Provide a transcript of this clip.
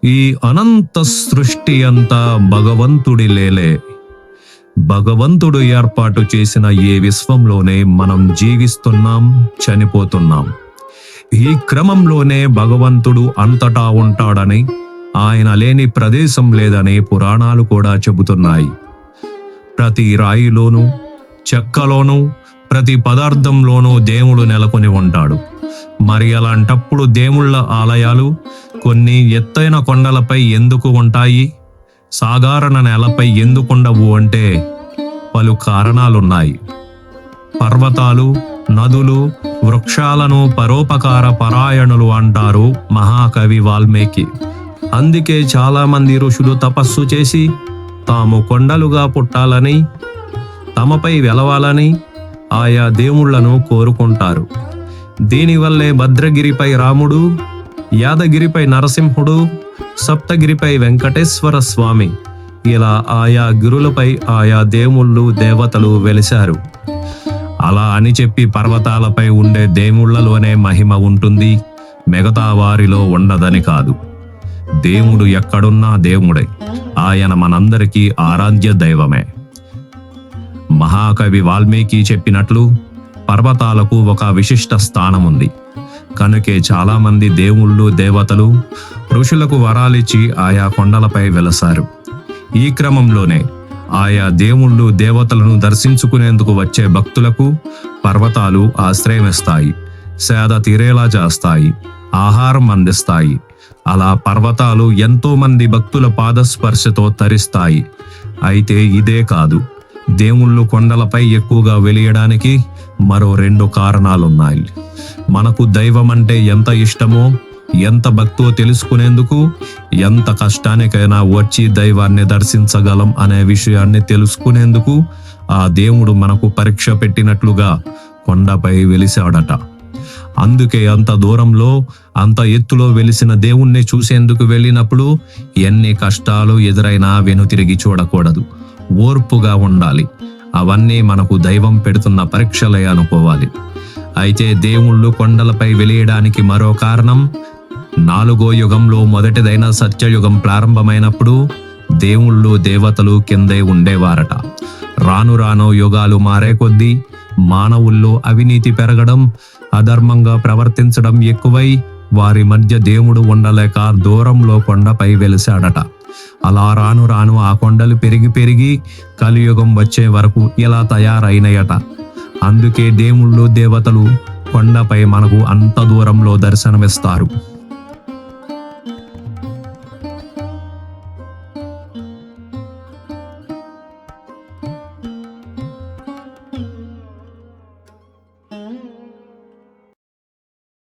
ఈ అనంత సృష్టి అంతా భగవంతుడి లేలే. భగవంతుడు ఏర్పాటు చేసిన ఈ విశ్వంలోనే మనం జీవిస్తున్నాం, చనిపోతున్నాం. ఈ క్రమంలోనే భగవంతుడు అంతటా ఉంటాడని, ఆయన లేని ప్రదేశం లేదని పురాణాలు కూడా చెబుతున్నాయి. ప్రతి రాయిలోనూ, చెక్కలోనూ, ప్రతి పదార్థంలోనూ దేవుడు నెలకొని ఉంటాడు. మరి అలాంటప్పుడు దేవుళ్ళ ఆలయాలు కొన్ని ఎత్తైన కొండలపై ఎందుకు ఉంటాయి, సాధారణ నేలపై ఎందుకుండవు అంటే పలు కారణాలున్నాయి. పర్వతాలు, నదులు, వృక్షాలను పరోపకార పరాయణులు అంటారు మహాకవి వాల్మీకి. అందుకే చాలామంది ఋషులు తపస్సు చేసి తాము కొండలుగా పుట్టాలని, తమపై వెలవాలని ఆయా దేవుళ్లను కోరుకుంటారు. దీనివల్లే భద్రగిరిపై రాముడు, యాదగిరిపై నరసింహుడు, సప్తగిరిపై వెంకటేశ్వర స్వామి ఇలా ఆయా గిరులపై ఆయా దేవుళ్ళు, దేవతలు వెలిశారు. అలా అని చెప్పి పర్వతాలపై ఉండే దేవుళ్లలోనే మహిమ ఉంటుంది, మిగతా వారిలో ఉండదని కాదు. దేవుడు ఎక్కడున్నా దేవుడే. ఆయన మనందరికీ ఆరాధ్య దైవమే. మహాకవి వాల్మీకి చెప్పినట్లు పర్వతాలకు ఒక విశిష్ట స్థానం ఉంది. కనుకే చాలామంది దేవుళ్ళు, దేవతలు ఋషులకు వరాలిచ్చి ఆయా కొండలపై వెలసారు. ఈ క్రమంలోనే ఆయా దేవుళ్ళు, దేవతలను దర్శించుకునేందుకు వచ్చే భక్తులకు పర్వతాలు ఆశ్రయమిస్తాయి, సేద తీరేలా చేస్తాయి, ఆహారం అందిస్తాయి. అలా పర్వతాలు ఎంతో మంది భక్తుల పాదస్పర్శతో తరిస్తాయి. అయితే ఇదే కాదు, దేవుళ్ళు కొండలపై ఎక్కువగా వెలియడానికి మరో 2 కారణాలున్నాయి. మనకు దైవం అంటే ఎంత ఇష్టమో, ఎంత భక్తో తెలుసుకునేందుకు ఎంత కష్టానికైనా వచ్చి దైవాన్ని దర్శించగలం అనే విషయాన్ని తెలుసుకునేందుకు ఆ దేవుడు మనకు పరీక్ష పెట్టినట్లుగా కొండపై వెలిశాడట. అందుకే అంత దూరంలో, అంత ఎత్తులో వెలిసిన దేవుణ్ణి చూసేందుకు వెళ్ళినప్పుడు ఎన్ని కష్టాలు ఎదురైనా వెనుతిరిగి చూడకూడదు, ఓర్పుగా ఉండాలి. అవన్నీ మనకు దైవం పెడుతున్న పరీక్షలే అనుకోవాలి. అయితే దేవుళ్ళు కొండలపై వెలియడానికి మరో కారణం, 4వ యుగంలో మొదటిదైన సత్యయుగం ప్రారంభమైనప్పుడు దేవుళ్ళు, దేవతలు కిందే ఉండేవారట. రాను రాను యుగాలు మారే కొద్దీ మానవుల్లో అవినీతి పెరగడం, అధర్మంగా ప్రవర్తించడం ఎక్కువై వారి మధ్య దేవుడు ఉండలేక దూరంలో కొండపై వెలిశాడట. అలా రాను రాను ఆ కొండలు పెరిగి పెరిగి కలియుగం వచ్చే వరకు ఇలా తయారైనయట. అందుకే దేవుళ్ళు, దేవతలు కొండపై మనకు అంత దూరంలో దర్శనమిస్తారు.